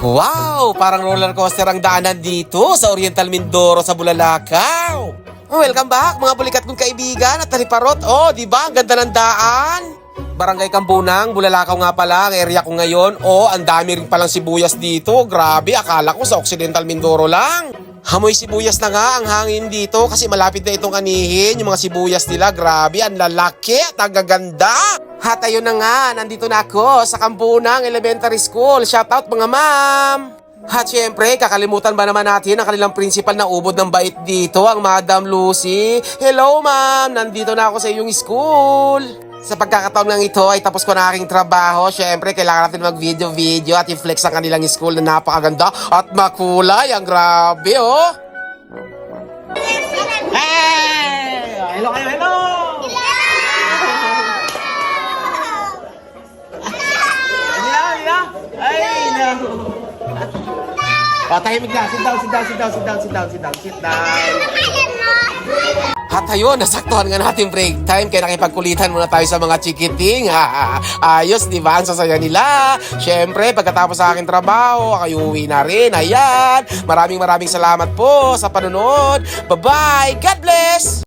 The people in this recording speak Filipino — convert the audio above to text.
Wow! Parang roller coaster ang daanan dito sa Oriental Mindoro sa Bulalakaw. Welcome back mga bulikat kong kaibigan at taliparot. Oh, di ba? Ang ganda ng daan. Barangay Kambunang, Bulalakaw nga pala ang area ko ngayon. Oh, ang dami rin palang sibuyas dito. Grabe, akala ko sa Occidental Mindoro lang. Hamoy sibuyas na nga ang hangin dito kasi malapit na itong anihin. Yung mga sibuyas nila, grabe, ang lalaki at ang gaganda. At ayun na nga, nandito na ako sa Kambunang Elementary School. Shoutout mga ma'am! At syempre, kakalimutan ba naman natin ang kanilang principal na ubod ng bait dito, ang Madam Lucy. Hello ma'am, nandito na ako sa iyong school. Sa pagkakataon ng ito ay tapos ko na aking trabaho. Syempre, kailangan natin mag-video at i-flex ang kanilang school na napakaganda at makulay. Ang grabe, oh! Hey! Hello kayo, hello! Ay, no. Patahimik na. Sit down. At ayun, nasaktuhan nga natin break time kaya nakipagkulitan muna tayo sa mga chikiting. Ayos, di ba? Ang sasaya nila. Siyempre, pagkatapos sa aking trabaho, kayo uwi na rin. Ayan. Maraming salamat po sa panonood. Bye-bye. God bless!